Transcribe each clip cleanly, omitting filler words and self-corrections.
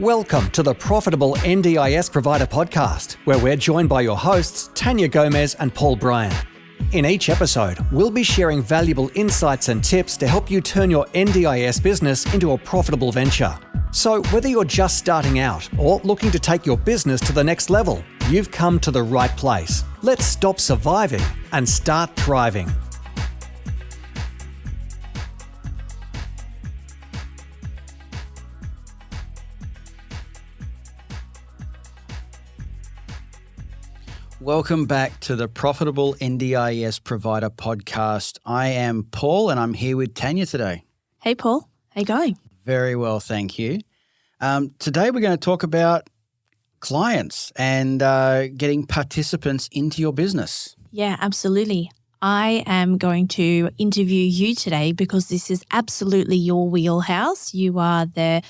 Welcome to the Profitable NDIS Provider Podcast, where we're joined by your hosts, Tania Gomez and Paul Bryan. In each episode, we'll be sharing valuable insights and tips to help you turn your NDIS business into a profitable venture. So whether you're just starting out or looking to take your business to the next level, you've come to the right place. Let's stop surviving and start thriving. Welcome back to the Profitable NDIS Provider Podcast. I am Paul and I'm here with Tania today. Hey, Paul. How you going? Very well, thank you. Today we're going to talk about clients and getting participants into your business. Yeah, absolutely. I am going to interview you today because this is absolutely your wheelhouse. You are the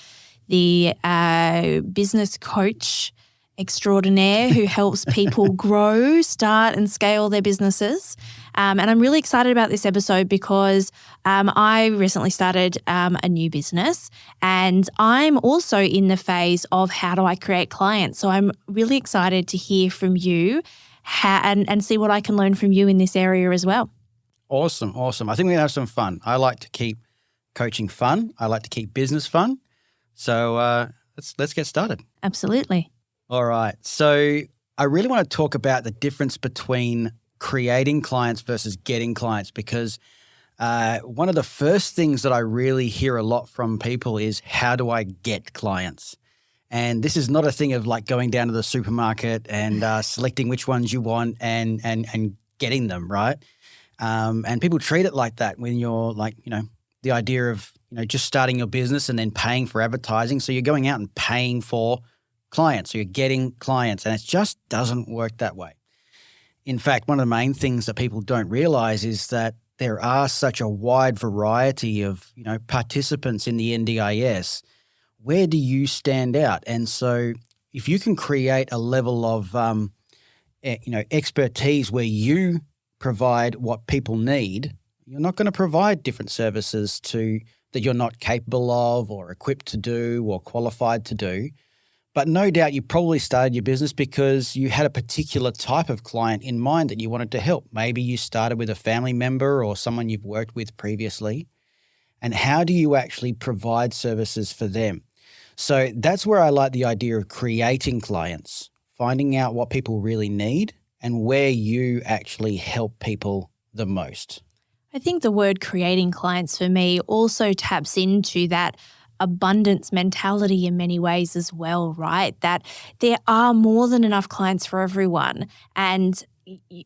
business coach extraordinaire who helps people grow, start and scale their businesses. And I'm really excited about this episode because I recently started a new business and I'm also in the phase of how do I create clients. So I'm really excited to hear from you and see what I can learn from you in this area as well. Awesome. I think we're going to have some fun. I like to keep coaching fun. I like to keep business fun. So let's get started. Absolutely. All right. So I really want to talk about the difference between creating clients versus getting clients because one of the first things that I really hear a lot from people is how do I get clients? And this is not a thing of like going down to the supermarket and selecting which ones you want and getting them, right? And people treat it like that when you're like, the idea of, just starting your business and then paying for advertising. So you're going out and paying for clients, so you're getting clients, and it just doesn't work that way. In fact, one of the main things that people don't realize is that there are such a wide variety of, participants in the NDIS. Where do you stand out? And so if you can create a level of, expertise where you provide what people need, you're not going to provide different services that you're not capable of or equipped to do or qualified to do. But no doubt you probably started your business because you had a particular type of client in mind that you wanted to help. Maybe you started with a family member or someone you've worked with previously. And how do you actually provide services for them? So that's where I like the idea of creating clients, finding out what people really need and where you actually help people the most. I think the word creating clients for me also taps into that abundance mentality in many ways as well, right? That there are more than enough clients for everyone. And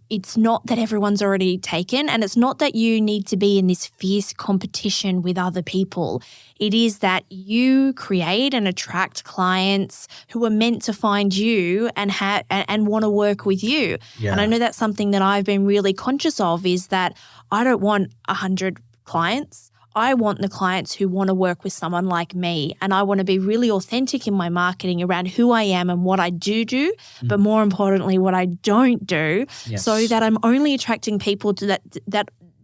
it's not that everyone's already taken, and it's not that you need to be in this fierce competition with other people. It is that you create and attract clients who are meant to find you and want to work with you. Yeah. And I know that's something that I've been really conscious of is that I don't want 100 clients. I want the clients who want to work with someone like me, and I want to be really authentic in my marketing around who I am and what I do, but more importantly, what I don't do, so that I'm only attracting people to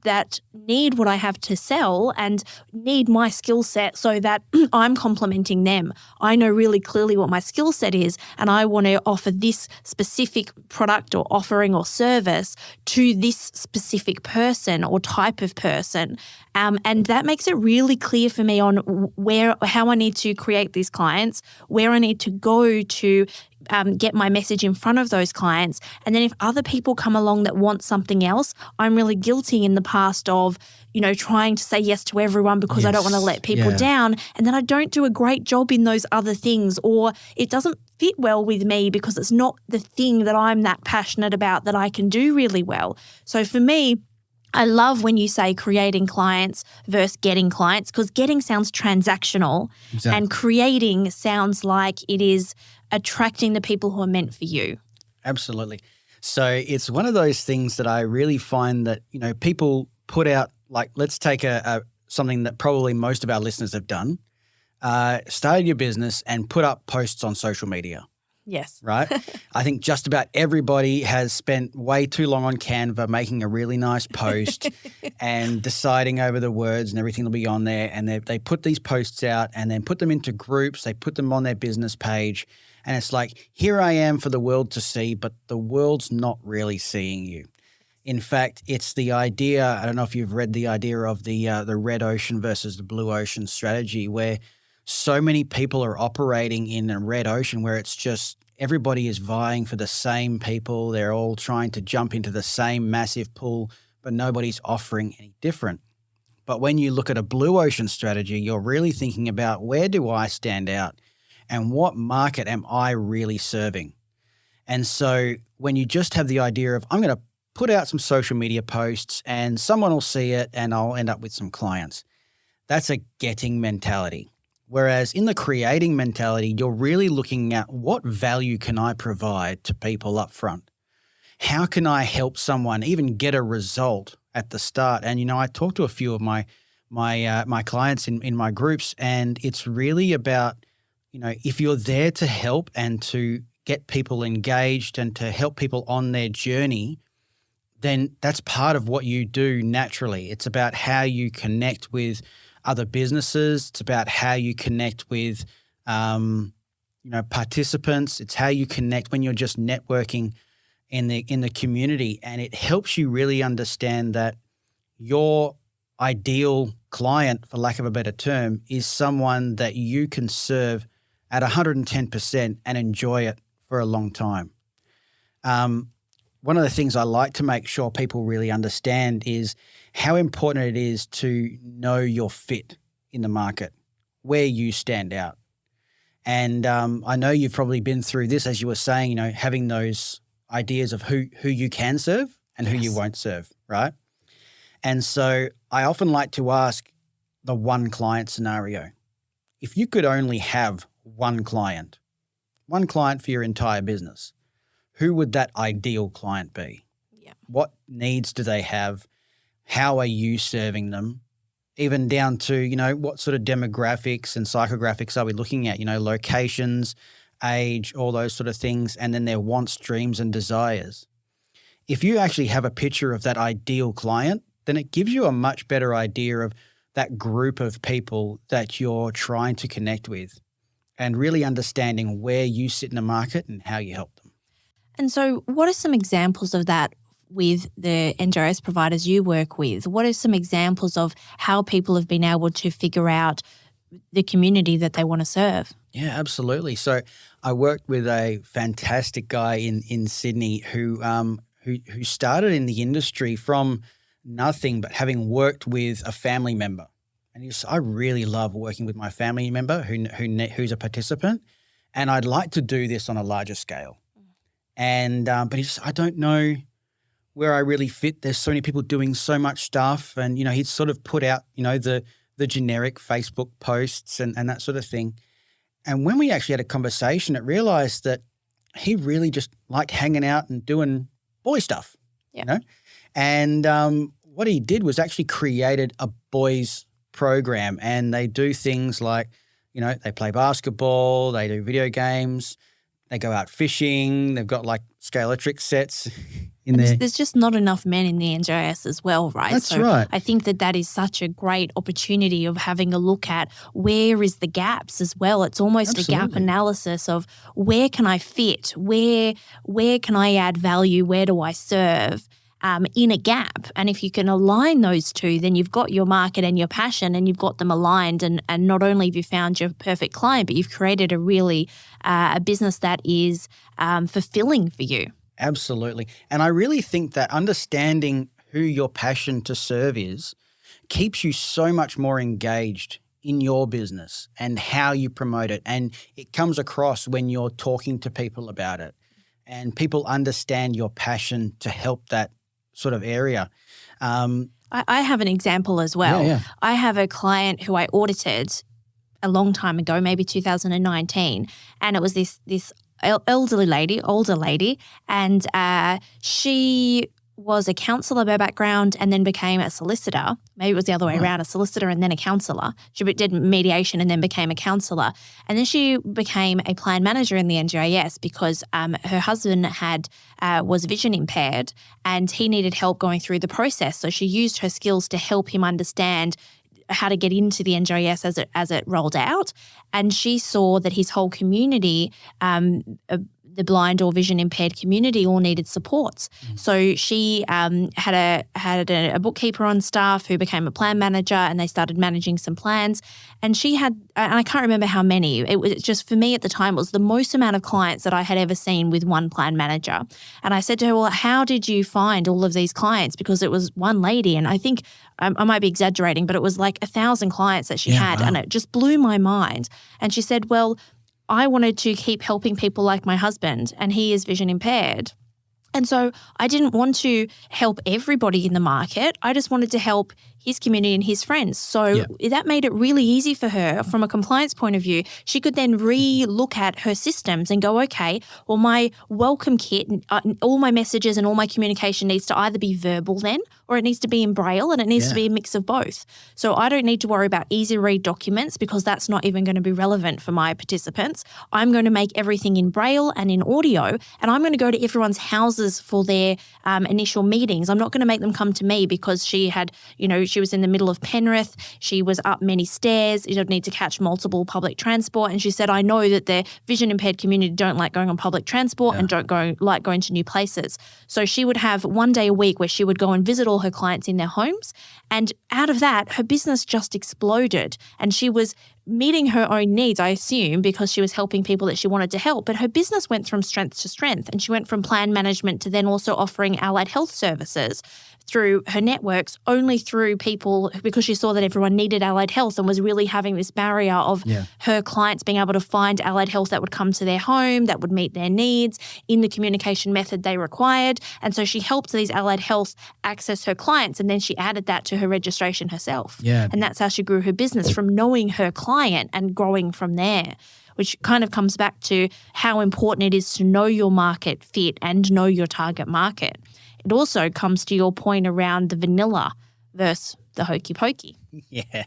that need what I have to sell and need my skill set so that I'm complementing them. I know really clearly what my skill set is and I want to offer this specific product or offering or service to this specific person or type of person. And that makes it really clear for me on how I need to create these clients, where I need to go to get my message in front of those clients. And then if other people come along that want something else, I'm really guilty in the past of, trying to say yes to everyone because I don't want to let people down. And then I don't do a great job in those other things, or it doesn't fit well with me because it's not the thing that I'm that passionate about that I can do really well. So for me, I love when you say creating clients versus getting clients because getting sounds transactional and creating sounds like it is attracting the people who are meant for you. Absolutely. So it's one of those things that I really find that, people put out, like let's take something that probably most of our listeners have done, started your business and put up posts on social media. Yes. Right? I think just about everybody has spent way too long on Canva making a really nice post and deciding over the words and everything will be on there. And they put these posts out and then put them into groups. They put them on their business page. And it's like, here I am for the world to see, but the world's not really seeing you. In fact, it's the idea, I don't know if you've read the idea of the red ocean versus the blue ocean strategy, where so many people are operating in a red ocean where it's just everybody is vying for the same people. They're all trying to jump into the same massive pool, but nobody's offering any different. But when you look at a blue ocean strategy, you're really thinking about, where do I stand out and what market am I really serving? And so when you just have the idea of, I'm going to put out some social media posts and someone will see it and I'll end up with some clients, that's a getting mentality. Whereas in the creating mentality, you're really looking at, what value can I provide to people up front? How can I help someone even get a result at the start? And, I talk to a few of my clients in my groups, and it's really about, if you're there to help and to get people engaged and to help people on their journey, then that's part of what you do naturally. It's about how you connect with other businesses. It's about how you connect with, participants. It's how you connect when you're just networking in the community, and it helps you really understand that your ideal client, for lack of a better term, is someone that you can serve at 110% and enjoy it for a long time. One of the things I like to make sure people really understand is how important it is to know your fit in the market, where you stand out. And I know you've probably been through this, as you were saying, having those ideas of who you can serve and who you won't serve, right? And so I often like to ask the one client scenario. If you could only have one client for your entire business, who would that ideal client be? Yeah. What needs do they have? How are you serving them? Even down to, what sort of demographics and psychographics are we looking at? Locations, age, all those sort of things, and then their wants, dreams, and desires. If you actually have a picture of that ideal client, then it gives you a much better idea of that group of people that you're trying to connect with, and really understanding where you sit in the market and how you help them. And so what are some examples of that with the NDIS providers you work with? What are some examples of how people have been able to figure out the community that they want to serve? Yeah, absolutely. So I worked with a fantastic guy in Sydney who started in the industry from nothing, but having worked with a family member. And he said, I really love working with my family member who's a participant, and I'd like to do this on a larger scale. And but he just, I don't know where I really fit. There's so many people doing so much stuff, and he'd sort of put out the generic Facebook posts and that sort of thing. And when we actually had a conversation, it realized that he really just liked hanging out and doing boy stuff. Yeah. And what he did was actually created a boys program, and they do things like they play basketball, they do video games. They go out fishing. They've got like Scalatrix sets in there. There's just not enough men in the NDIS as well, right? That's right. I think that is such a great opportunity of having a look at where is the gaps as well. It's almost a gap analysis of where can I fit? Where can I add value? Where do I serve? In a gap. And if you can align those two, then you've got your market and your passion, and you've got them aligned. And not only have you found your perfect client, but you've created a really a business that is fulfilling for you. Absolutely. And I really think that understanding who your passion to serve is keeps you so much more engaged in your business and how you promote it. And it comes across when you're talking to people about it, and people understand your passion to help that sort of area. I have an example as well. Yeah. I have a client who I audited a long time ago, maybe 2019, and it was this older lady, and she was a counsellor by background and then became a solicitor. Maybe it was the other way around, a solicitor and then a counsellor. She did mediation and then became a counsellor. And then she became a plan manager in the NDIS because her husband was vision impaired and he needed help going through the process. So she used her skills to help him understand how to get into the NDIS as it rolled out. And she saw that his whole community, the blind or vision impaired community, all needed supports. So she had a bookkeeper on staff who became a plan manager, and they started managing some plans. And she had, and I can't remember how many, it was just, for me at the time, it was the most amount of clients that I had ever seen with one plan manager. And I said to her, well, how did you find all of these clients? Because it was one lady, and I think I might be exaggerating, but it was like 1,000 clients that she had. Wow. And it just blew my mind. And she said, well, I wanted to keep helping people like my husband, and he is vision impaired. And so I didn't want to help everybody in the market. I just wanted to help his community and his friends. So that made it really easy for her from a compliance point of view. She could then re-look at her systems and go, okay, well, my welcome kit, all my messages and all my communication needs to either be verbal then, or it needs to be in Braille, and it needs to be a mix of both. So I don't need to worry about easy read documents because that's not even going to be relevant for my participants. I'm going to make everything in Braille and in audio, and I'm going to go to everyone's houses for their initial meetings. I'm not going to make them come to me because she had, she was in the middle of Penrith. She was up many stairs. You don't need to catch multiple public transport. And she said, I know that the vision impaired community don't like going on public transport and don't like going to new places. So she would have one day a week where she would go and visit all her clients in their homes. And out of that, her business just exploded. And she was meeting her own needs, I assume, because she was helping people that she wanted to help. But her business went from strength to strength. And she went from plan management to then also offering allied health services through her networks, only through people, because she saw that everyone needed allied health and was really having this barrier of her clients being able to find allied health that would come to their home, that would meet their needs in the communication method they required. And so she helped these allied health access her clients, and then she added that to her registration herself. Yeah. And that's how she grew her business, from knowing her client and growing from there, which kind of comes back to how important it is to know your market fit and know your target market. It also comes to your point around the vanilla versus the hokey pokey. Yeah.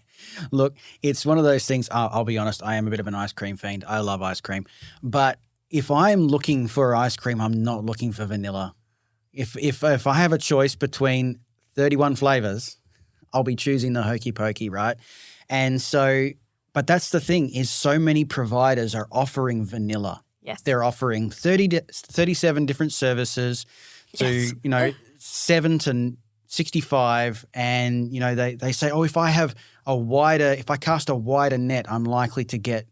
Look, it's one of those things. I'll be honest, I am a bit of an ice cream fiend. I love ice cream. But if I'm looking for ice cream, I'm not looking for vanilla. If I have a choice between 31 flavors, I'll be choosing the hokey pokey, right? And so, but that's the thing, is so many providers are offering vanilla. Yes. They're offering 37 different services to, 7 to 65. And, they say, if I cast a wider net, I'm likely to get,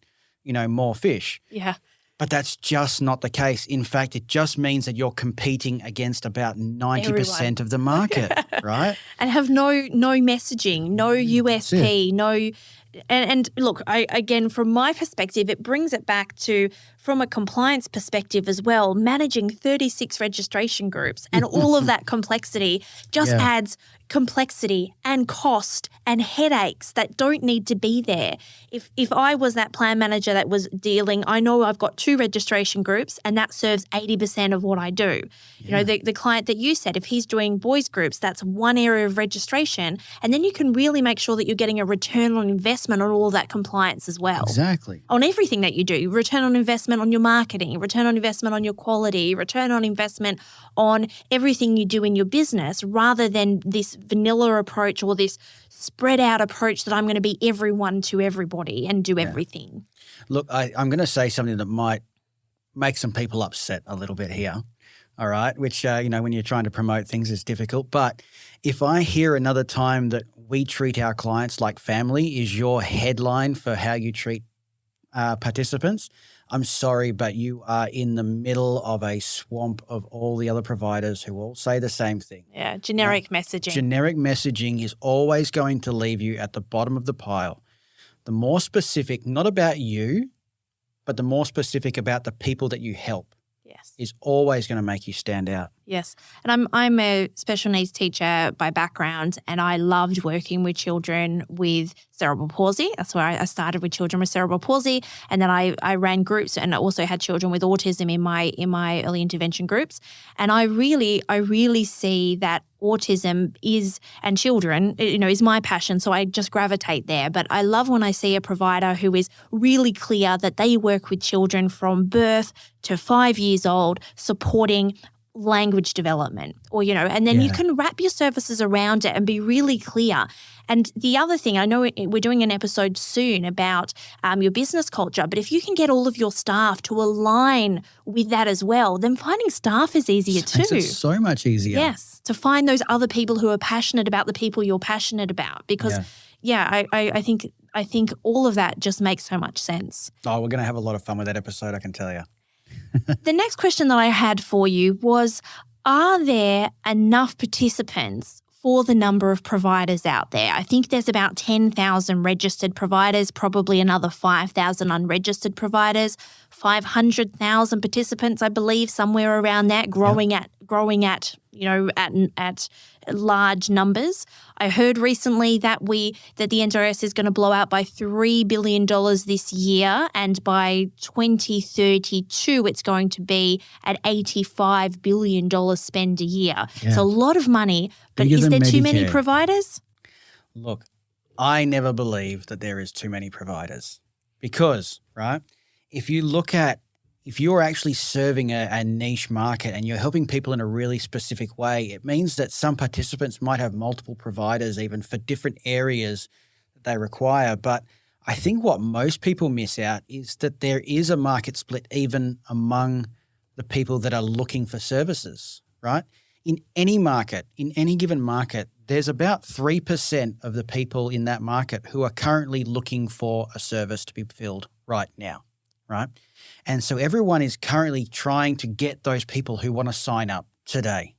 more fish. Yeah. But that's just not the case. In fact, it just means that you're competing against about 90% of the market, right? And have no messaging, no USP, no. And look, again, from my perspective, it brings it back to, from a compliance perspective as well, managing 36 registration groups and all of that complexity just adds complexity and cost and headaches that don't need to be there. If I was that plan manager that was dealing, I know I've got 2 registration groups and that serves 80% of what I do. Yeah. The client that you said, if he's doing boys groups, that's one area of registration, and then you can really make sure that you're getting a return on investment on all of that compliance as well. Exactly. On everything that you do, return on investment on your marketing, return on investment on your quality, return on investment on everything you do in your business, rather than this vanilla approach or this spread out approach that I'm going to be everyone to everybody and do everything. Look, I'm going to say something that might make some people upset a little bit here, all right, which, when you're trying to promote things is difficult. But if I hear another time that we treat our clients like family is your headline for how you treat participants, I'm sorry, but you are in the middle of a swamp of all the other providers who all say the same thing. Yeah, generic messaging. Generic messaging is always going to leave you at the bottom of the pile. The more specific, not about you, but the more specific about the people that you help. Yes. is always going to make you stand out. Yes. And I'm a special needs teacher by background, and I loved working with children with cerebral palsy. That's where I started, with children with cerebral palsy. And then I ran groups, and I also had children with autism in my early intervention groups. And I really see that autism and children, is my passion. So I just gravitate there. But I love when I see a provider who is really clear that they work with children from birth to 5 years old, supporting language development, and then you can wrap your services around it and be really clear. And the other thing, I know we're doing an episode soon about your business culture, but if you can get all of your staff to align with that as well, then finding staff is easier too. Makes it so much easier. Yes, to find those other people who are passionate about the people you're passionate about, because I think all of that just makes so much sense. Oh, we're going to have a lot of fun with that episode, I can tell you. The next question that I had for you was, are there enough participants for the number of providers out there? I think there's about 10,000 registered providers, probably another 5,000 unregistered providers, 500,000 participants, I believe, somewhere around that, growing at large numbers. I heard recently that the NDIS is going to blow out by $3 billion this year, and by 2032 it's going to be at $85 billion spend a year. Yeah. It's a lot of money, but is there too many providers? Look, I never believe that there is too many providers because, right, if you're actually serving a niche market and you're helping people in a really specific way, it means that some participants might have multiple providers even for different areas that they require. But I think what most people miss out is that there is a market split even among the people that are looking for services, right? In any market, in any given market, there's about 3% of the people in that market who are currently looking for a service to be filled right now, right? And so everyone is currently trying to get those people who want to sign up today.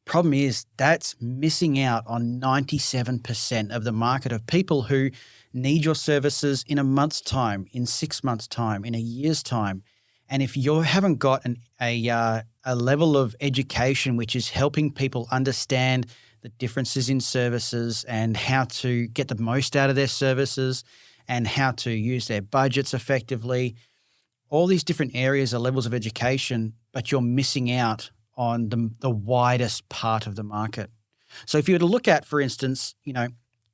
Problem is that's missing out on 97% of the market of people who need your services in a month's time, in 6 months' time, in a year's time. And if you haven't got a level of education which is helping people understand the differences in services and how to get the most out of their services and how to use their budgets effectively, all these different areas are levels of education, but you're missing out on the widest part of the market. So if you were to look at, for instance,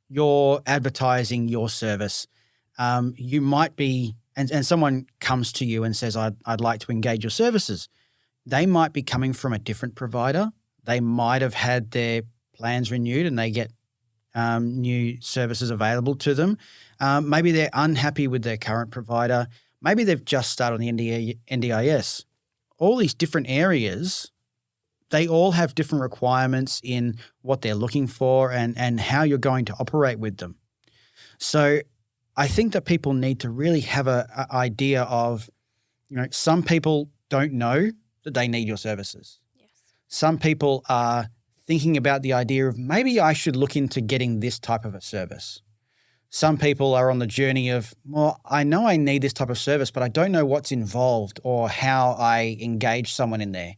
you're advertising your service, you might be, and someone comes to you and says, I'd like to engage your services. They might be coming from a different provider. They might have had their plans renewed and they get new services available to them. Maybe they're unhappy with their current provider. Maybe they've just started on the NDIS. All these different areas, they all have different requirements in what they're looking for and how you're going to operate with them. So I think that people need to really have an idea of, some people don't know that they need your services. Yes. Some people are thinking about the idea of maybe I should look into getting this type of a service. Some people are on the journey of, well, I know I need this type of service, but I don't know what's involved or how I engage someone in there.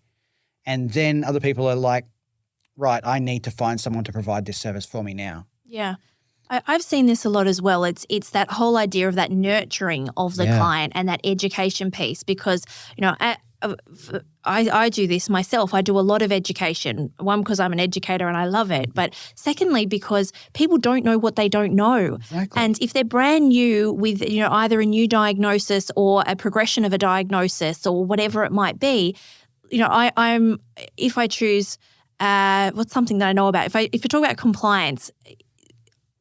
And then other people are like, right, I need to find someone to provide this service for me now. Yeah. I've seen this a lot as well. It's that whole idea of that nurturing of the client and that education piece, because, I do this myself. I do a lot of education. One, because I'm an educator and I love it. But secondly, because people don't know what they don't know. Exactly. And if they're brand new with, either a new diagnosis or a progression of a diagnosis or whatever it might be, if I choose, what's something that I know about? If you talk about compliance,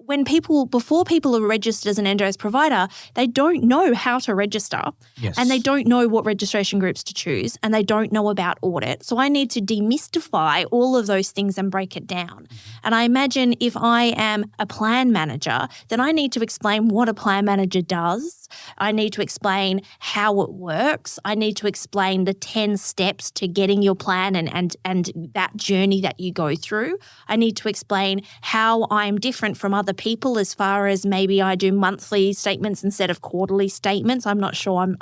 before people are registered as an NDIS provider, they don't know how to register. Yes. And they don't know what registration groups to choose, and they don't know about audit. So I need to demystify all of those things and break it down. And I imagine if I am a plan manager, then I need to explain what a plan manager does. I need to explain how it works. I need to explain the 10 steps to getting your plan and that journey that you go through. I need to explain how I'm different from other other people as far as maybe I do monthly statements instead of quarterly statements. I'm not sure.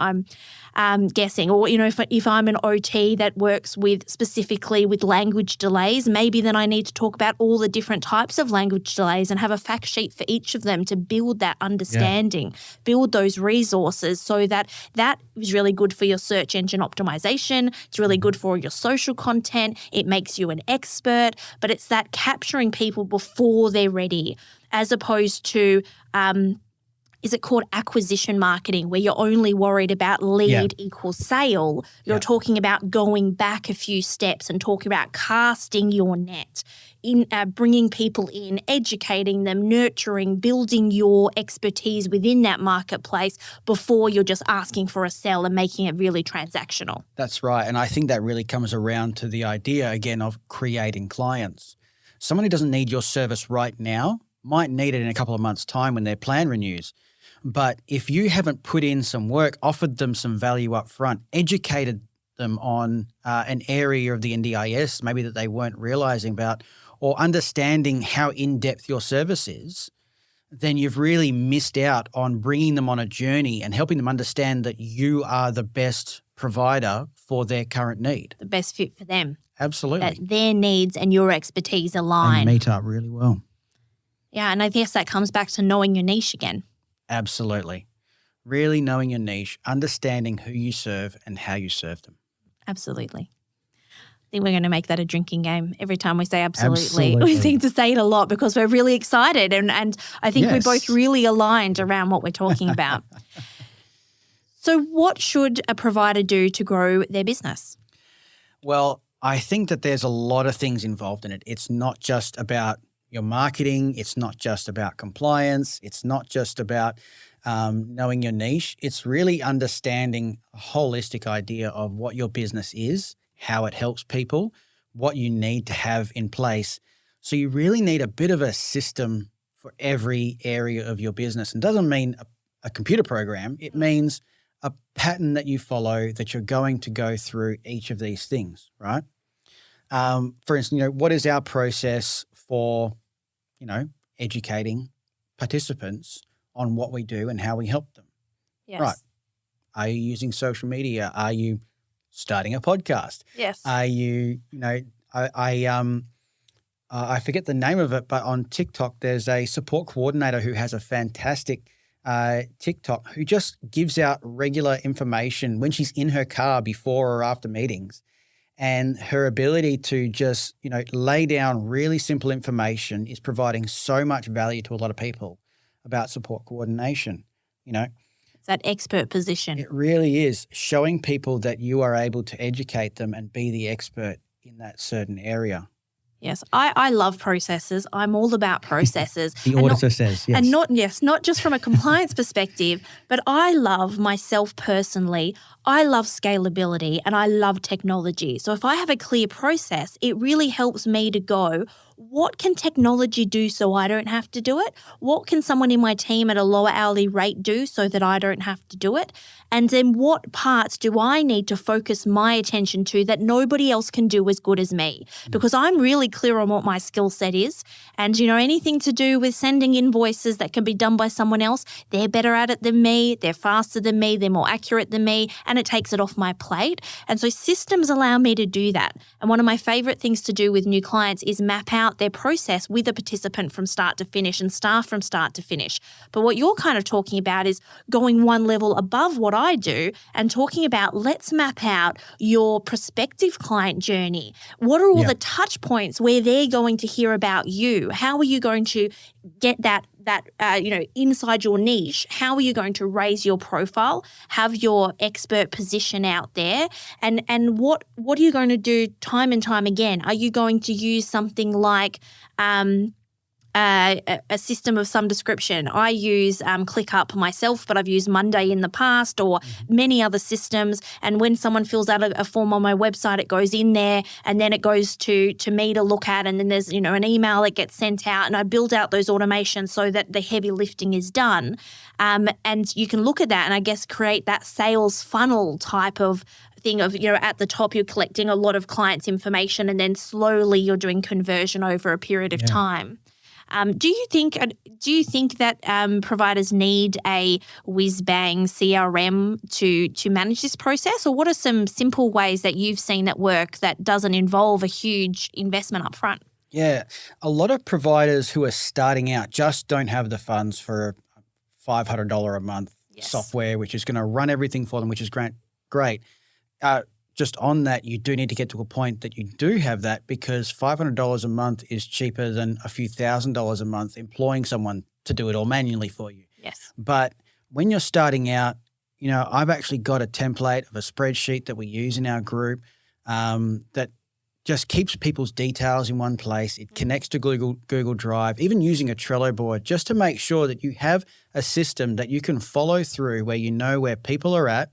I'm guessing. Or, if I'm an OT that works specifically with language delays, maybe then I need to talk about all the different types of language delays and have a fact sheet for each of them to build that understanding, build those resources so that is really good for your search engine optimization. It's really good for your social content. It makes you an expert, but it's that capturing people before they're ready, as opposed to is it called acquisition marketing, where you're only worried about lead equals sale? You're talking about going back a few steps and talking about casting your net, in bringing people in, educating them, nurturing, building your expertise within that marketplace before you're just asking for a sell and making it really transactional. That's right. And I think that really comes around to the idea, again, of creating clients. Someone who doesn't need your service right now might need it in a couple of months' time when their plan renews. But if you haven't put in some work, offered them some value up front, educated them on an area of the NDIS maybe that they weren't realizing about, or understanding how in-depth your service is, then you've really missed out on bringing them on a journey and helping them understand that you are the best provider for their current need. The best fit for them. Absolutely. That their needs and your expertise align. And meet up really well. Yeah, and I guess that comes back to knowing your niche again. Absolutely. Really knowing your niche, understanding who you serve and how you serve them. Absolutely. I think we're going to make that a drinking game. Every time we say absolutely. We seem to say it a lot because we're really excited and I think we're both really aligned around what we're talking about. So what should a provider do to grow their business? Well, I think that there's a lot of things involved in it. It's not just about your marketing. It's not just about compliance. It's not just about knowing your niche. It's really understanding a holistic idea of what your business is, how it helps people, what you need to have in place. So you really need a bit of a system for every area of your business. And it doesn't mean a computer program. It means a pattern that you follow that you're going to go through each of these things, right? For instance, what is our process for educating participants on what we do and how we help them. Yes. Right. Are you using social media? Are you starting a podcast? Yes. Are you, I forget the name of it, but on TikTok, there's a support coordinator who has a fantastic TikTok who just gives out regular information when she's in her car before or after meetings. And her ability to just, lay down really simple information is providing so much value to a lot of people about support coordination, It's that expert position. It really is showing people that you are able to educate them and be the expert in that certain area. Yes, I love processes. I'm all about processes. The auditor says, yes. And not just from a compliance perspective, but I love myself personally. I love scalability and I love technology. So if I have a clear process, it really helps me to go, what can technology do so I don't have to do it? What can someone in my team at a lower hourly rate do so that I don't have to do it? And then what parts do I need to focus my attention to that nobody else can do as good as me? Because I'm really clear on what my skill set is. And, anything to do with sending invoices that can be done by someone else, they're better at it than me, they're faster than me, they're more accurate than me, and it takes it off my plate. And so systems allow me to do that. And one of my favorite things to do with new clients is map out their process with a participant from start to finish and staff from start to finish. But what you're kind of talking about is going one level above what I do and talking about let's map out your prospective client journey. What are all the touch points where they're going to hear about you? How are you going to get that inside your niche? How are you going to raise your profile, have your expert position out there? And what are you going to do time and time again? Are you going to use something like a system of some description? I use ClickUp myself, but I've used Monday in the past or many other systems. And when someone fills out a form on my website, it goes in there and then it goes to me to look at. And then there's, an email that gets sent out and I build out those automations so that the heavy lifting is done. And you can look at that and I guess create that sales funnel type of thing of, at the top you're collecting a lot of clients' information and then slowly you're doing conversion over a period of time. Do you think that providers need a whiz-bang CRM to manage this process, or what are some simple ways that you've seen that work that doesn't involve a huge investment up front? Yeah, a lot of providers who are starting out just don't have the funds for $500 a month software, which is going to run everything for them, which is great. Just on that, you do need to get to a point that you do have that, because $500 a month is cheaper than a few $1,000s a month employing someone to do it all manually for you. Yes. But when you're starting out, I've actually got a template of a spreadsheet that we use in our group that just keeps people's details in one place. It connects to Google Drive, even using a Trello board, just to make sure that you have a system that you can follow through, where you know where people are at,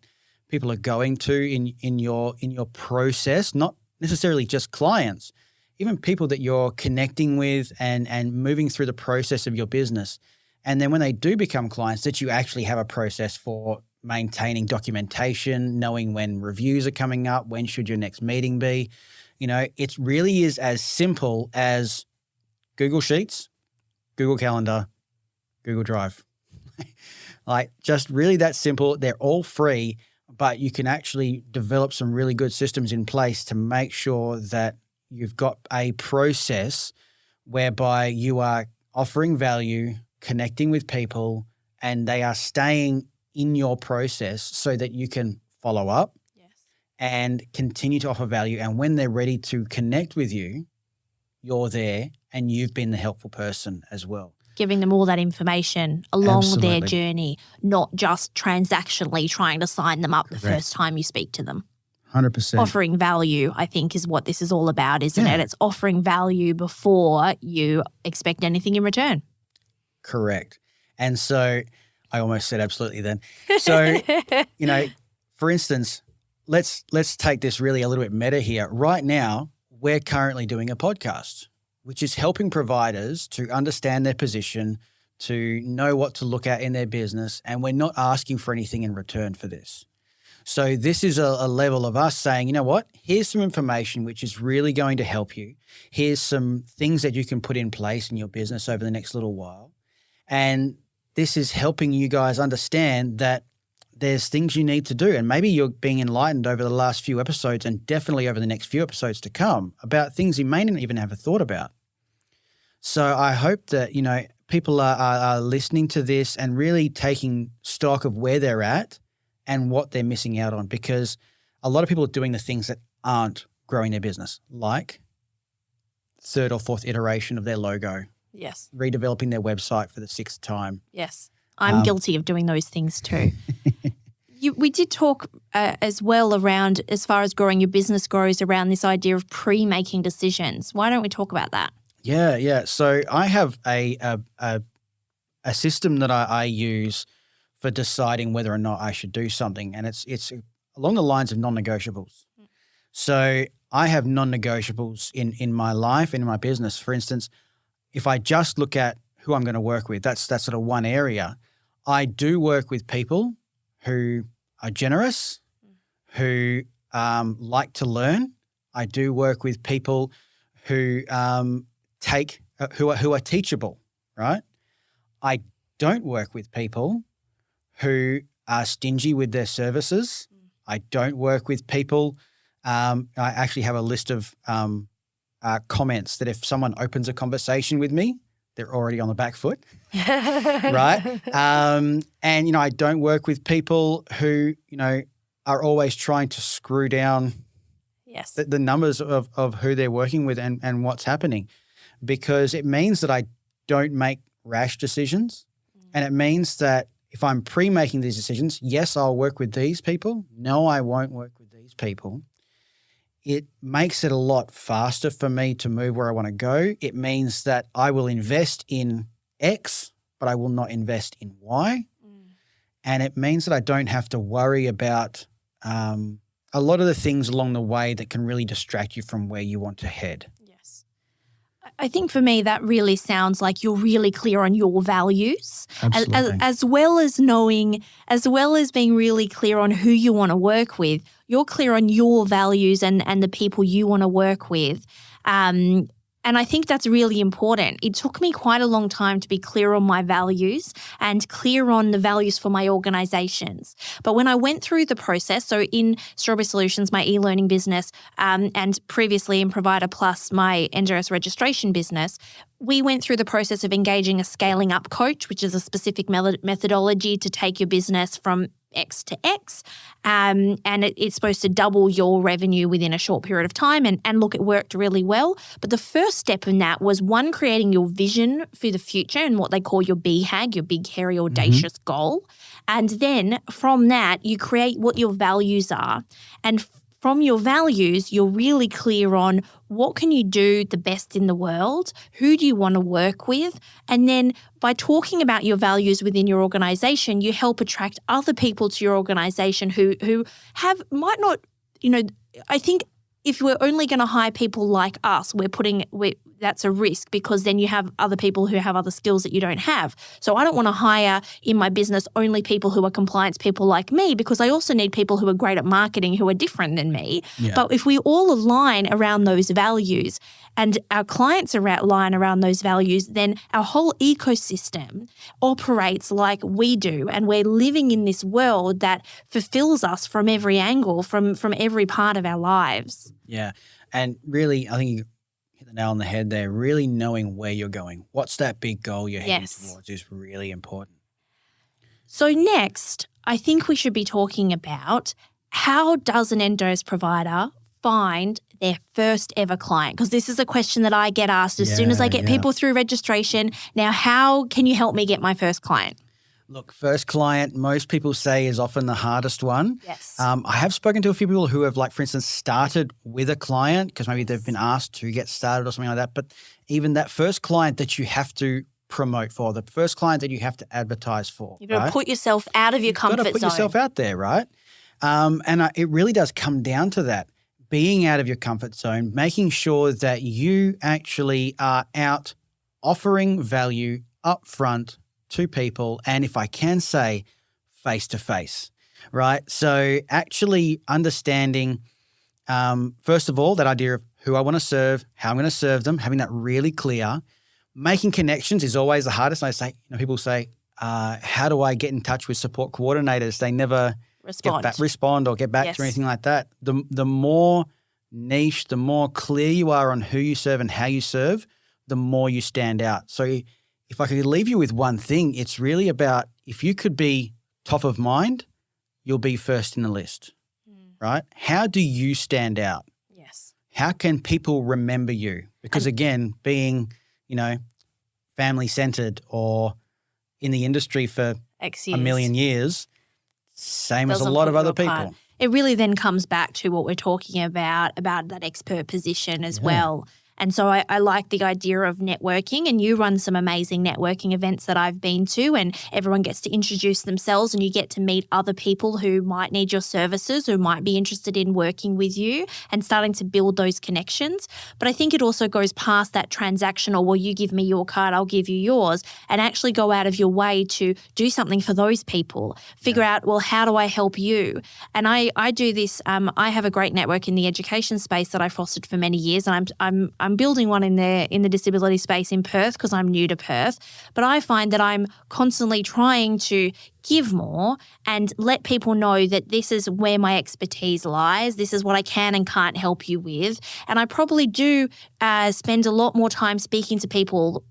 people are going to in your process, not necessarily just clients, even people that you're connecting with and moving through the process of your business. And then when they do become clients, that you actually have a process for maintaining documentation, knowing when reviews are coming up, when should your next meeting be. It really is as simple as Google Sheets, Google Calendar, Google Drive. Like, just really that simple. They're all free, but you can actually develop some really good systems in place to make sure that you've got a process whereby you are offering value, connecting with people, and they are staying in your process so that you can follow up and continue to offer value. And when they're ready to connect with you, you're there and you've been the helpful person as well. Giving them all that information along Absolutely. their journey, not just transactionally trying to sign them up the first time you speak to them. 100%. Offering value, I think, is what this is all about, isn't it? It's offering value before you expect anything in return. Correct. And so I almost said absolutely then. So, for instance, let's take this really a little bit meta here. Right now, we're currently doing a podcast, which is helping providers to understand their position, to know what to look at in their business, and we're not asking for anything in return for this. So this is a level of us saying, you know what, here's some information which is really going to help you. Here's some things that you can put in place in your business over the next little while. And this is helping you guys understand that there's things you need to do. And maybe you're being enlightened over the last few episodes, and definitely over the next few episodes to come, about things you may not even have a thought about. So I hope that, people are listening to this and really taking stock of where they're at and what they're missing out on, because a lot of people are doing the things that aren't growing their business, like third or fourth iteration of their logo. Yes. Redeveloping their website for the 6th time. Yes. I'm guilty of doing those things too. We did talk as well around, as far as growing your business goes, around this idea of pre-making decisions. Why don't we talk about that? Yeah. So I have a system that I use for deciding whether or not I should do something, and it's along the lines of non-negotiables. So I have non-negotiables in my life and in my business. For instance, if I just look at who I'm going to work with, that's sort of one area. I do work with people who are generous, who like to learn. I do work with people who who are teachable, right? I don't work with people who are stingy with their services. I don't work with people. I actually have a list of comments that if someone opens a conversation with me, they're already on the back foot, right? And, I don't work with people who, are always trying to screw down the numbers of who they're working with and what's happening, because it means that I don't make rash decisions. And it means that if I'm pre-making these decisions, yes, I'll work with these people. No, I won't work with these people. It makes it a lot faster for me to move where I want to go. It means that I will invest in X, but I will not invest in Y. And it means that I don't have to worry about a lot of the things along the way that can really distract you from where you want to head. Yes. I think for me that really sounds like you're really clear on your values, as well as being really clear on who you want to work with. You're clear on your values and the people you want to work with. And And I think that's really important. It took me quite a long time to be clear on my values and clear on the values for my organizations. But when I went through the process, so in Strawberry Solutions, my e-learning business, and previously in Provider Plus, my NDIS registration business, we went through the process of engaging a scaling up coach, which is a specific methodology to take your business from X to X. And it's supposed to double your revenue within a short period of time. And look, it worked really well. But the first step in that was one, creating your vision for the future and what they call your BHAG, your big, hairy, audacious goal. And then from that, you create what your values are. And from your values, you're really clear on what can you do the best in the world, who do you want to work with, and then by talking about your values within your organization, you help attract other people to your organization who might not, I think if we're only going to hire people like us, that's a risk, because then you have other people who have other skills that you don't have. So I don't want to hire in my business only people who are compliance people like me, because I also need people who are great at marketing who are different than me. Yeah. But if we all align around those values and our clients align around those values, then our whole ecosystem operates like we do. And we're living in this world that fulfills us from every angle, from every part of our lives. Yeah. And really, I think you hit the nail on the head there. Really knowing where you're going. What's that big goal you're heading towards is really important. So next, I think we should be talking about how does an NDIS provider find their first ever client? Because this is a question that I get asked as soon as I get people through registration. Now, how can you help me get my first client? Look, first client, most people say is often the hardest one. Yes. I have spoken to a few people who have, like, for instance, started with a client because maybe they've been asked to get started or something like that. But even that first client that you have to promote for, the first client that you have to advertise for. You've got to put yourself out of your comfort zone. You've got to put yourself out there, right? It really does come down to that. Being out of your comfort zone, making sure that you actually are out offering value up front to people, and if I can say, face-to-face, right? So actually understanding, first of all, that idea of who I want to serve, how I'm going to serve them, having that really clear. Making connections is always the hardest. I say, people say, how do I get in touch with support coordinators? They never respond or get back to or anything like that. The more niche, the more clear you are on who you serve and how you serve, the more you stand out. So if I could leave you with one thing, it's really about, if you could be top of mind, you'll be first in the list, right? How do you stand out? Yes. How can people remember you? Because again, being, family-centered or in the industry for a million years, same as a lot of other people. It really then comes back to what we're talking about that expert position as well. And so I like the idea of networking, and you run some amazing networking events that I've been to, and everyone gets to introduce themselves and you get to meet other people who might need your services, who might be interested in working with you and starting to build those connections. But I think it also goes past that transactional, well, you give me your card, I'll give you yours, and actually go out of your way to do something for those people. Figure out, well, how do I help you? And I do this, I have a great network in the education space that I fostered for many years, and I'm building one in the disability space in Perth because I'm new to Perth. But I find that I'm constantly trying to give more and let people know that this is where my expertise lies. This is what I can and can't help you with. And I probably do spend a lot more time speaking to people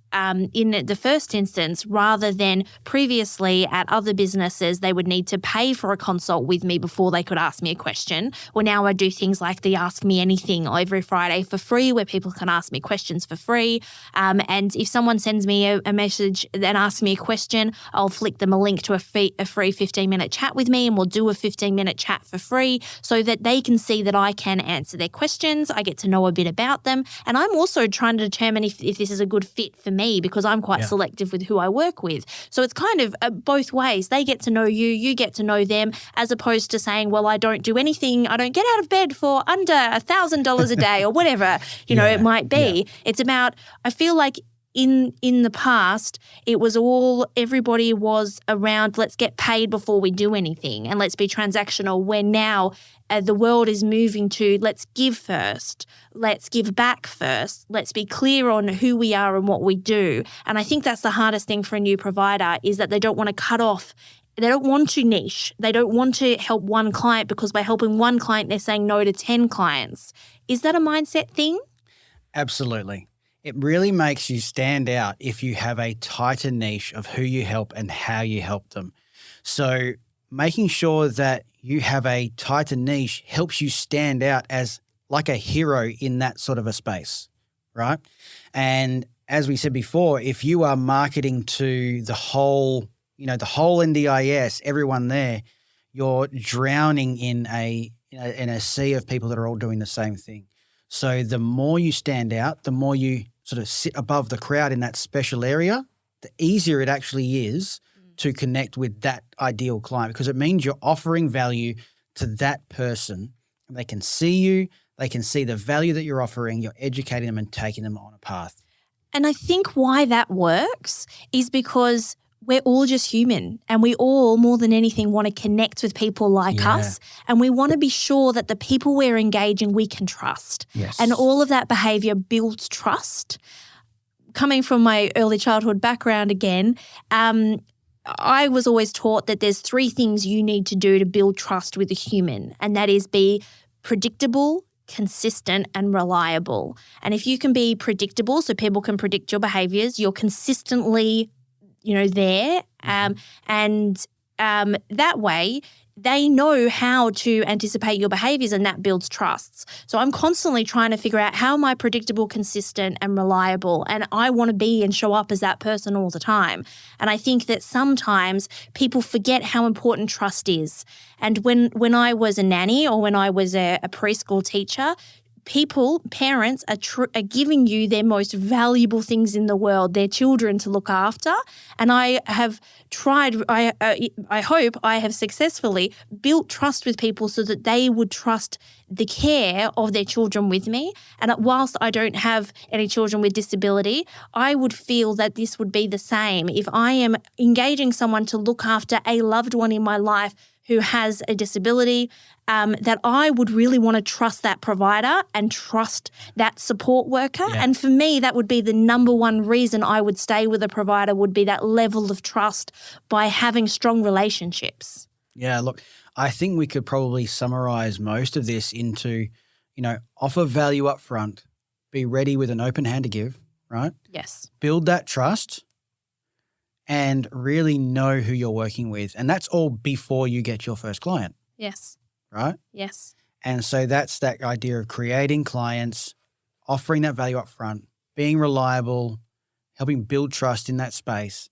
in the first instance, rather than previously at other businesses, they would need to pay for a consult with me before they could ask me a question. Well, now I do things like the Ask Me Anything every Friday for free, where people can ask me questions for free. And if someone sends me a message and asks me a question, I'll flick them a link to a free 15-minute chat with me, and we'll do a 15-minute chat for free so that they can see that I can answer their questions. I get to know a bit about them. And I'm also trying to determine if this is a good fit for me, because I'm quite selective with who I work with. So it's kind of both ways. They get to know you, you get to know them, as opposed to saying, well, I don't do anything. I don't get out of bed for under $1,000 a day or whatever, it might be. It's about, I feel like in the past, it was everybody was around, let's get paid before we do anything and let's be transactional, where now the world is moving to let's give first, let's give back first, let's be clear on who we are and what we do. And I think that's the hardest thing for a new provider, is that they don't want to cut off. They don't want to niche. They don't want to help one client, because by helping one client, they're saying no to 10 clients. Is that a mindset thing? Absolutely. It really makes you stand out if you have a tighter niche of who you help and how you help them. So making sure that you have a tighter niche helps you stand out as like a hero in that sort of a space, right? And as we said before, if you are marketing to the whole NDIS, everyone there, you're drowning in a sea of people that are all doing the same thing. So the more you stand out, the more you sort of sit above the crowd in that special area, the easier it actually is to connect with that ideal client, because it means you're offering value to that person and they can see you, they can see the value that you're offering, you're educating them and taking them on a path. And I think why that works is because we're all just human, and we all, more than anything, want to connect with people like us, and we want to be sure that the people we're engaging we can trust. Yes. And all of that behavior builds trust. Coming from my early childhood background again, I was always taught that there's 3 things you need to do to build trust with a human, and that is be predictable, consistent, and reliable. And if you can be predictable, so people can predict your behaviors, you're consistently there. And that way they know how to anticipate your behaviors, and that builds trusts. So I'm constantly trying to figure out, how am I predictable, consistent, and reliable? And I want to be and show up as that person all the time. And I think that sometimes people forget how important trust is. And when I was a nanny, or when I was a preschool teacher, parents are giving you their most valuable things in the world, their children to look after. And I have tried, I hope I have successfully built trust with people so that they would trust the care of their children with me. And whilst I don't have any children with disability, I would feel that this would be the same if I am engaging someone to look after a loved one in my life who has a disability, that I would really want to trust that provider and trust that support worker. Yeah. And for me, that would be the number one reason I would stay with a provider, would be that level of trust by having strong relationships. Yeah, look, I think we could probably summarize most of this into, offer value up front, be ready with an open hand to give, right? Yes. Build that trust, and really know who you're working with. And that's all before you get your first client. Yes. Right? Yes. And so that's that idea of creating clients, offering that value up front, being reliable, helping build trust in that space.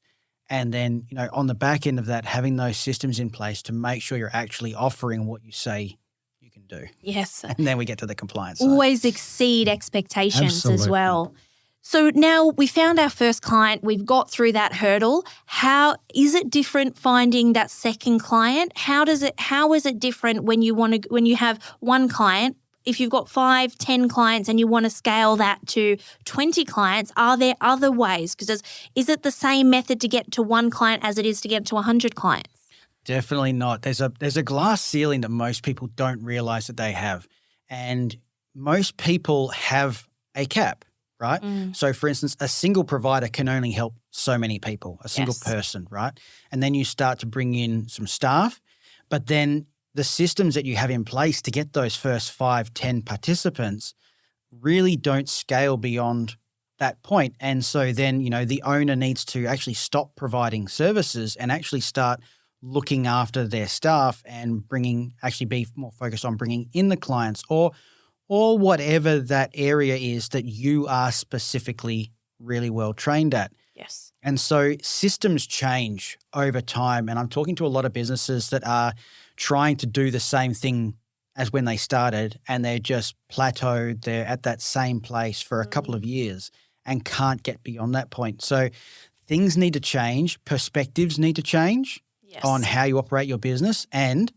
And then, on the back end of that, having those systems in place to make sure you're actually offering what you say you can do. Yes. And then we get to the compliance side. Always exceed expectations Absolutely. As well. So now we found our first client, we've got through that hurdle. How is it different finding that second client? How is it different when you have one client? If you've got 5, 10 clients and you want to scale that to 20 clients, are there other ways? Because is it the same method to get to one client as it is to get to 100 clients? Definitely not. There's a glass ceiling that most people don't realize that they have. And most people have a cap. Right? So, for instance, a single provider can only help so many people, a single person, right? And then you start to bring in some staff, but then the systems that you have in place to get those first 5, 10 participants really don't scale beyond that point. And so then, the owner needs to actually stop providing services and actually start looking after their staff and be more focused on bringing in the clients, or whatever that area is that you are specifically really well trained at. Yes. And so systems change over time. And I'm talking to a lot of businesses that are trying to do the same thing as when they started, and they're just plateaued. They're at that same place for a couple of years and can't get beyond that point. So things need to change. Perspectives need to change on how you operate your business. And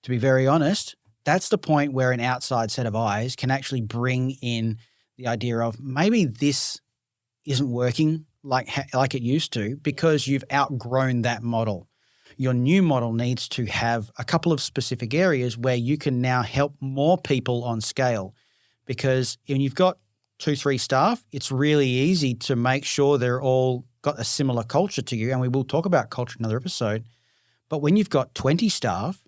to be very honest, that's the point where an outside set of eyes can actually bring in the idea of, maybe this isn't working like it used to because you've outgrown that model. Your new model needs to have a couple of specific areas where you can now help more people on scale, because when you've got 2-3 staff, it's really easy to make sure they're all got a similar culture to you. And we will talk about culture in another episode. But when you've got 20 staff,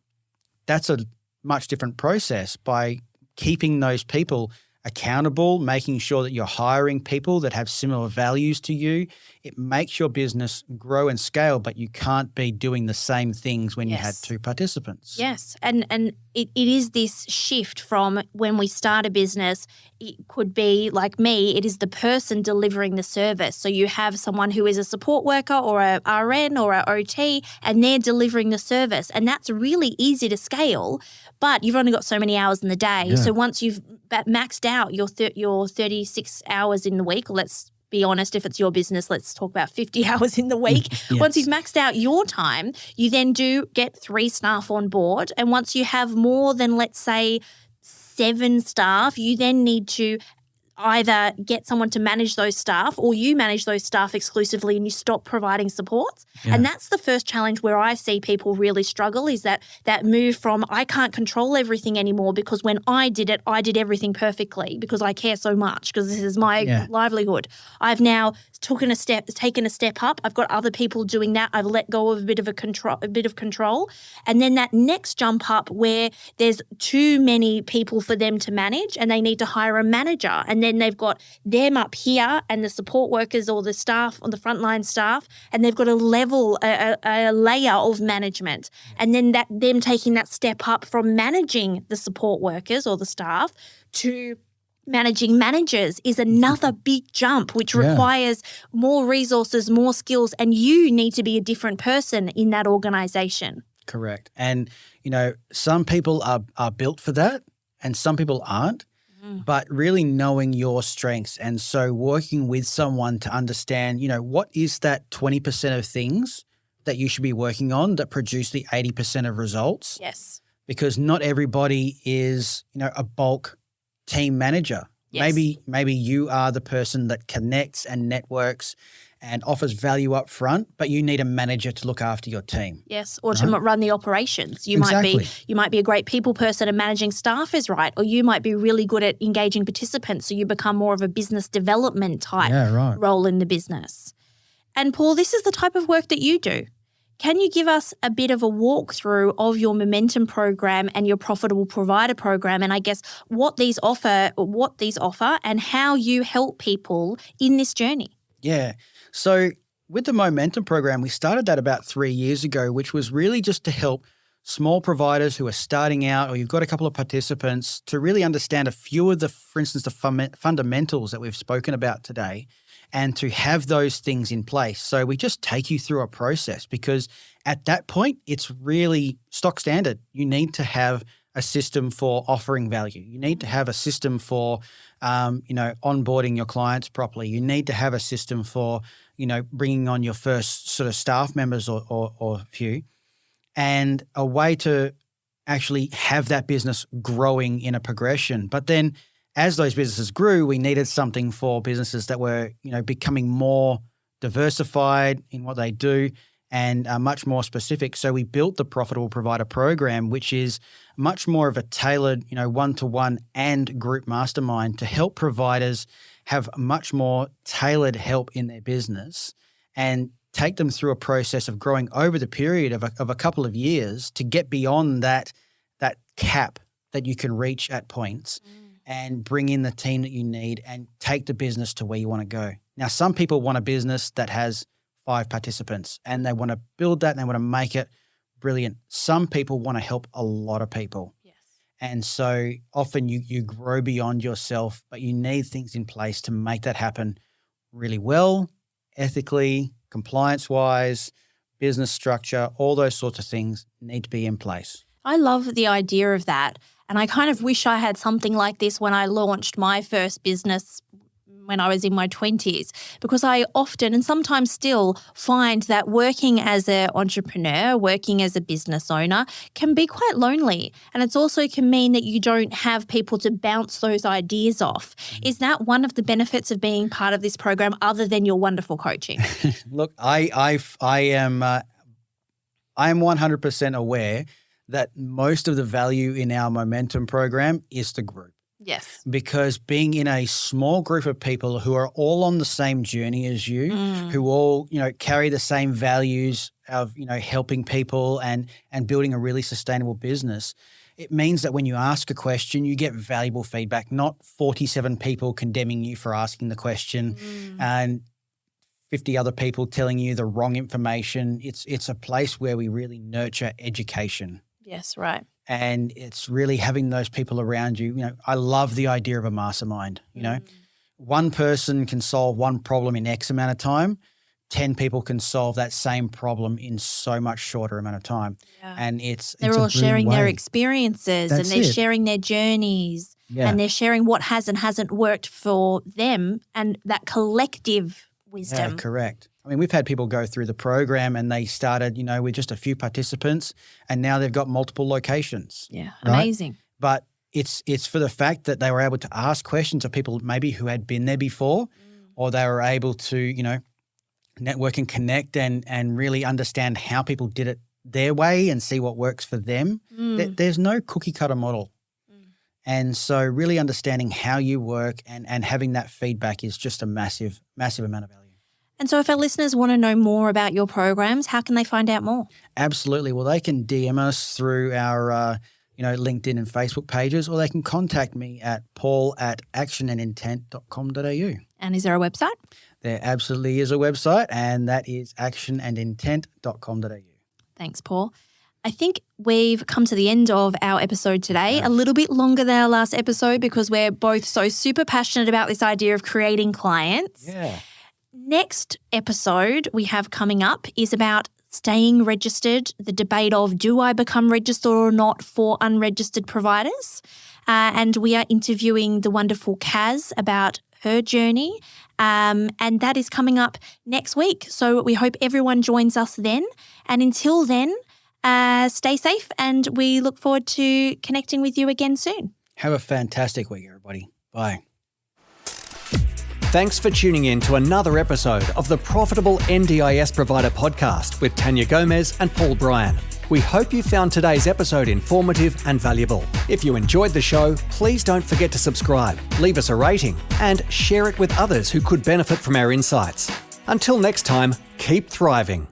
that's a much different process by keeping those people accountable, making sure that you're hiring people that have similar values to you. It makes your business grow and scale, but you can't be doing the same things when you had 2 participants. Yes. And it is this shift from when we start a business, it could be like me, it is the person delivering the service. So you have someone who is a support worker or a RN or a OT, and they're delivering the service. And that's really easy to scale, but you've only got so many hours in the day. Yeah. So once you've maxed out your 36 hours in the week, or let's be honest, if it's your business, let's talk about 50 hours in the week. Yes. Once you've maxed out your time, you then do get 3 staff on board. And once you have more than, let's say, 7 staff, you then need to either get someone to manage those staff, or you manage those staff exclusively and you stop providing supports. Yeah. And that's the first challenge where I see people really struggle, is that move from I can't control everything anymore because when I did it, I did everything perfectly because I care so much, because this is my livelihood. I've now taken a step up. I've got other people doing that. I've let go of a bit of control. And then that next jump up where there's too many people for them to manage and they need to hire a manager, and then they've got them up here and the support workers or the staff or the frontline staff, and they've got a layer of management. And then them taking that step up from managing the support workers or the staff to managing managers is another big jump, which requires more resources, more skills, and you need to be a different person in that organization. Correct. And, some people are built for that and some people aren't. But really knowing your strengths, and so working with someone to understand, what is that 20% of things that you should be working on that produce the 80% of results? Yes. Because not everybody is, a bulk team manager. Yes. Maybe you are the person that connects and networks and offers value up front, but you need a manager to look after your team. Yes, or to run the operations. You might be a great people person and managing staff is right, or you might be really good at engaging participants, so you become more of a business development type role in the business. And Paul, this is the type of work that you do. Can you give us a bit of a walkthrough of your Momentum program and your Profitable Provider program, and I guess what these offer and how you help people in this journey? Yeah. So with the Momentum program, we started that about 3 years ago, which was really just to help small providers who are starting out, or you've got a couple of participants, to really understand a few of for instance, the fundamentals that we've spoken about today, and to have those things in place. So we just take you through a process, because at that point, it's really stock standard. You need to have a system for offering value. You need to have a system for, onboarding your clients properly. You need to have a system for, bringing on your first sort of staff members or few, and a way to actually have that business growing in a progression. But then as those businesses grew, we needed something for businesses that were, becoming more diversified in what they do and much more specific. So we built the Profitable Provider program, which is much more of a tailored, one-to-one and group mastermind to help providers have much more tailored help in their business and take them through a process of growing over the period of a couple of years to get beyond that cap that you can reach at points and bring in the team that you need and take the business to where you want to go. Now, some people want a business that has 5 participants and they want to build that and they want to make it brilliant. Some people want to help a lot of people. Yes. And so often you grow beyond yourself, but you need things in place to make that happen really well, ethically, compliance-wise, business structure, all those sorts of things need to be in place. I love the idea of that. And I kind of wish I had something like this when I launched my first business when I was in my 20s, because I often and sometimes still find that working as an entrepreneur, working as a business owner can be quite lonely. And it also can mean that you don't have people to bounce those ideas off. Is that one of the benefits of being part of this program other than your wonderful coaching? Look, I am 100% aware that most of the value in our Momentum program is the group. Yes. Because being in a small group of people who are all on the same journey as you, who all, carry the same values of, helping people and building a really sustainable business, it means that when you ask a question, you get valuable feedback, not 47 people condemning you for asking the question and 50 other people telling you the wrong information. It's a place where we really nurture education. Yes, right. And it's really having those people around you. I love the idea of a mastermind. One person can solve one problem in X amount of time. 10 people can solve that same problem in so much shorter amount of time. Yeah. And they're all sharing their experiences and they're sharing their journeys and they're sharing what has and hasn't worked for them and that collective wisdom. Yeah, correct. I mean, we've had people go through the program and they started, with just a few participants and now they've got multiple locations. Yeah, right? Amazing. But it's for the fact that they were able to ask questions of people maybe who had been there before or they were able to, network and connect and really understand how people did it their way and see what works for them. There's no cookie cutter model. And so really understanding how you work and having that feedback is just a massive, massive amount of value. And so if our listeners want to know more about your programs, how can they find out more? Absolutely. Well, they can DM us through our LinkedIn and Facebook pages, or they can contact me at paul@actionandintent.com.au. And is there a website? There absolutely is a website, and that is actionandintent.com.au. Thanks, Paul. I think we've come to the end of our episode today, a little bit longer than our last episode because we're both so super passionate about this idea of creating clients. Yeah. Next episode we have coming up is about staying registered, the debate of do I become registered or not for unregistered providers? And we are interviewing the wonderful Kaz about her journey. And that is coming up next week. So we hope everyone joins us then. And until then, stay safe and we look forward to connecting with you again soon. Have a fantastic week, everybody. Bye. Thanks for tuning in to another episode of the Profitable NDIS Provider podcast with Tania Gomez and Paul Bryan. We hope you found today's episode informative and valuable. If you enjoyed the show, please don't forget to subscribe, leave us a rating, and share it with others who could benefit from our insights. Until next time, keep thriving.